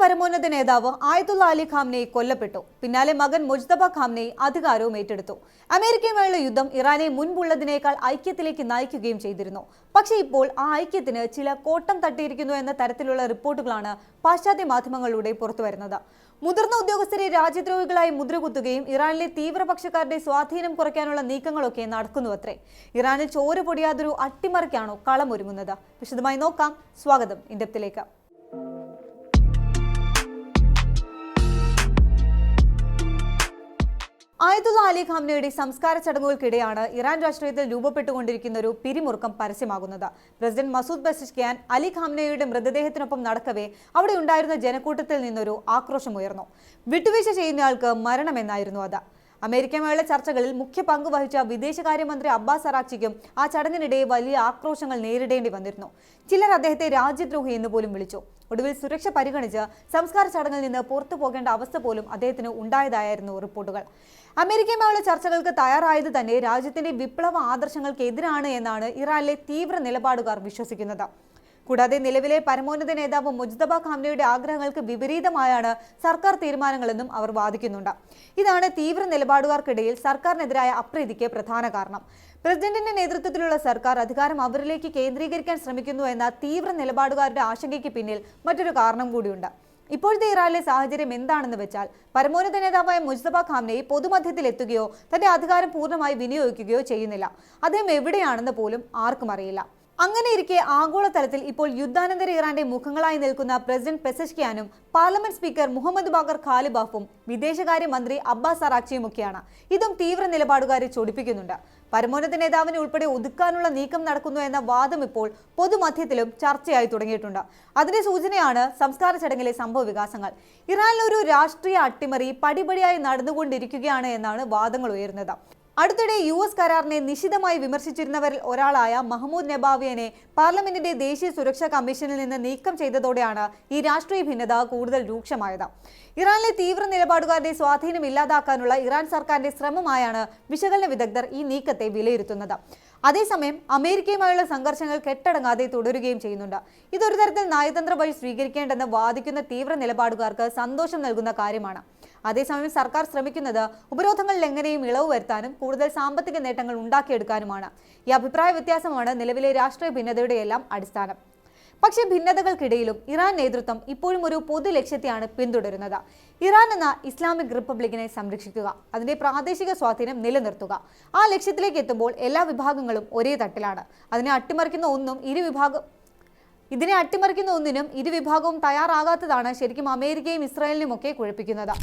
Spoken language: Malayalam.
പരമോന്നത നേതാവ് ആയതുള്ള അലി ഖാംനെയി കൊല്ലപ്പെട്ടു. പിന്നാലെ മകൻ മുജ്തബ ഖാംനെയി അധികാരവും ഏറ്റെടുത്തു. അമേരിക്കയുമായുള്ള യുദ്ധം ഇറാനെ മുൻപുള്ളതിനേക്കാൾ ഐക്യത്തിലേക്ക് നയിക്കുകയും ചെയ്തിരുന്നു. പക്ഷേ ഇപ്പോൾ ആ ഐക്യത്തിന് ചില കോട്ടം തട്ടിയിരിക്കുന്നു എന്ന തരത്തിലുള്ള റിപ്പോർട്ടുകളാണ് പാശ്ചാത്യ മാധ്യമങ്ങളിലൂടെ പുറത്തുവരുന്നത്. മുതിർന്ന ഉദ്യോഗസ്ഥരെ രാജ്യദ്രോഹികളായി മുദ്രകുത്തുകയും ഇറാനിലെ തീവ്രപക്ഷക്കാരുടെ സ്വാധീനം കുറയ്ക്കാനുള്ള നീക്കങ്ങളൊക്കെ നടക്കുന്നുവത്രേ. ഇറാനിൽ ചോര പൊടിയാതൊരു അട്ടിമറിക്കാണോ കളമൊരുങ്ങുന്നത്? വിശദമായി നോക്കാം. സ്വാഗതം ഇൻഡെപ്തിലേക്ക്. ആയതുള്ള അലി ഖാംനെയുടെ സംസ്കാര ചടങ്ങുകൾക്കിടെയാണ് ഇറാൻ രാഷ്ട്രീയത്തിൽ രൂപപ്പെട്ടുകൊണ്ടിരിക്കുന്ന ഒരു പിരിമുറുക്കം പരസ്യമാകുന്നത്. പ്രസിഡന്റ് മസൂദ് പെസഷ്കിയാൻ അലി ഖാംനെയുടെ മൃതദേഹത്തിനൊപ്പം നടക്കവേ അവിടെ ഉണ്ടായിരുന്ന ജനക്കൂട്ടത്തിൽ നിന്നൊരു ആക്രോശമുയർന്നു. വിട്ടുവീഴ്ച ചെയ്യുന്നയാൾക്ക് മരണമെന്നായിരുന്നു അത്. അമേരിക്കയുമായുള്ള ചർച്ചകളിൽ മുഖ്യ പങ്ക് വഹിച്ച വിദേശകാര്യമന്ത്രി അബ്ബാസ് അറാക്ചിക്കും ആ ചടങ്ങിനിടെ വലിയ ആക്രോശങ്ങൾ നേരിടേണ്ടി വന്നിരുന്നു. ചിലർ അദ്ദേഹത്തെ രാജ്യദ്രോഹി എന്ന് പോലും വിളിച്ചു. ഒടുവിൽ സുരക്ഷ പരിഗണിച്ച് സംസ്കാര ചടങ്ങിൽ നിന്ന് പുറത്തു പോകേണ്ട അവസ്ഥ പോലും അദ്ദേഹത്തിന് ഉണ്ടായതായിരുന്നു റിപ്പോർട്ടുകൾ. അമേരിക്കയുമായുള്ള ചർച്ചകൾക്ക് തയ്യാറായത് തന്നെ രാജ്യത്തിന്റെ വിപ്ലവ ആദർശങ്ങൾക്ക് എതിരാണ് എന്നാണ് ഇറാനിലെ തീവ്ര നിലപാടുകാർ വിശ്വസിക്കുന്നത്. കൂടാതെ നിലവിലെ പരമോന്നത നേതാവ് മുജ്തബ ഖാംനെയുടെ ആഗ്രഹങ്ങൾക്ക് വിപരീതമായാണ് സർക്കാർ തീരുമാനങ്ങളെന്നും അവർ വാദിക്കുന്നുണ്ട്. ഇതാണ് തീവ്ര നിലപാടുകാർക്കിടയിൽ സർക്കാരിനെതിരായ അപ്രീതിക്ക് പ്രധാന കാരണം. പ്രസിഡന്റിന്റെ നേതൃത്വത്തിലുള്ള സർക്കാർ അധികാരം അവരിലേക്ക് കേന്ദ്രീകരിക്കാൻ ശ്രമിക്കുന്നു എന്ന തീവ്ര നിലപാടുകാരുടെ ആശങ്കയ്ക്ക് പിന്നിൽ മറ്റൊരു കാരണം കൂടിയുണ്ട്. ഇപ്പോഴത്തെ ഇറാനിലെ സാഹചര്യം എന്താണെന്ന് വെച്ചാൽ പരമോന്നത നേതാവായ മുജ്തബ ഖാംനെയി പൊതുമധ്യത്തിൽ എത്തുകയോ തന്റെ അധികാരം പൂർണ്ണമായി വിനിയോഗിക്കുകയോ ചെയ്യുന്നില്ല. അദ്ദേഹം എവിടെയാണെന്ന് പോലും ആർക്കും അറിയില്ല. അങ്ങനെ ഇരിക്കെ ആഗോളതലത്തിൽ ഇപ്പോൾ യുദ്ധാനന്തര ഇറാന്റെ മുഖങ്ങളായി നിൽക്കുന്ന പ്രസിഡന്റ് പെസഷ്കിയാനും പാർലമെന്റ് സ്പീക്കർ മുഹമ്മദ് ബാഗർ ഖാലിബാഫും വിദേശകാര്യമന്ത്രി അബ്ബാസ് അറാക്ചിയുമൊക്കെയാണ്. ഇതും തീവ്ര നിലപാടുകാരെ ചൊടിപ്പിക്കുന്നുണ്ട്. പരമോന്നത നേതാവിനെ ഉൾപ്പെടെ ഒതുക്കാനുള്ള നീക്കം നടക്കുന്നു എന്ന വാദം ഇപ്പോൾ പൊതുമധ്യത്തിലും ചർച്ചയായി തുടങ്ങിയിട്ടുണ്ട്. അതിന്റെ സൂചനയാണ് സംസ്കാര ചടങ്ങിലെ സംഭവ വികാസങ്ങൾ. ഇറാനിലൊരു രാഷ്ട്രീയ അട്ടിമറി പടിപടിയായി നടന്നുകൊണ്ടിരിക്കുകയാണ് എന്നാണ് വാദങ്ങൾ ഉയരുന്നത്. അടുത്തിടെ US കരാറിനെ നിശിതമായി വിമർശിച്ചിരുന്നവരിൽ ഒരാളായ മഹ്മൂദ് നെബാവിയനെ പാർലമെന്റിന്റെ ദേശീയ സുരക്ഷാ കമ്മീഷനിൽ നിന്ന് നീക്കം ചെയ്തതോടെയാണ് ഈ രാഷ്ട്രീയ ഭിന്നത കൂടുതൽ രൂക്ഷമായത്. ഇറാനിലെ തീവ്ര നിലപാടുകാരുടെ സ്വാധീനം ഇല്ലാതാക്കാനുള്ള ഇറാൻ സർക്കാരിന്റെ ശ്രമമായാണ് വിശകലന വിദഗ്ധർ ഈ നീക്കത്തെ വിലയിരുത്തുന്നത്. അതേസമയം അമേരിക്കയുമായുള്ള സംഘർഷങ്ങൾ കെട്ടടങ്ങാതെ തുടരുകയും ചെയ്യുന്നുണ്ട്. ഇതൊരു തരത്തിൽ നയതന്ത്ര വഴി സ്വീകരിക്കേണ്ടെന്ന് വാദിക്കുന്ന തീവ്ര നിലപാടുകാർക്ക് സന്തോഷം നൽകുന്ന കാര്യമാണ്. അതേസമയം സർക്കാർ ശ്രമിക്കുന്നത് ഉപരോധങ്ങളിൽ എങ്ങനെയും ഇളവ് വരുത്താനും കൂടുതൽ സാമ്പത്തിക നേട്ടങ്ങൾ ഉണ്ടാക്കിയെടുക്കാനുമാണ്. ഈ അഭിപ്രായ വ്യത്യാസമാണ് നിലവിലെ രാഷ്ട്രീയ ഭിന്നതയുടെ എല്ലാം അടിസ്ഥാനം. പക്ഷേ ഭിന്നതകൾക്കിടയിലും ഇറാൻ നേതൃത്വം ഇപ്പോഴും ഒരു പൊതു ലക്ഷ്യത്തെയാണ് പിന്തുടരുന്നത്. ഇറാൻ എന്ന ഇസ്ലാമിക് റിപ്പബ്ലിക്കിനെ സംരക്ഷിക്കുക, അതിന്റെ പ്രാദേശിക സ്വാധീനം നിലനിർത്തുക. ആ ലക്ഷ്യത്തിലേക്ക് എത്തുമ്പോൾ എല്ലാ വിഭാഗങ്ങളും ഒരേ തട്ടിലാണ്. ഇതിനെ അട്ടിമറിക്കുന്ന ഒന്നിനും ഇരുവിഭാഗവും തയ്യാറാകാത്തതാണ് ശരിക്കും അമേരിക്കയും ഇസ്രായേലിനുമൊക്കെ കുഴപ്പിക്കുന്നത്.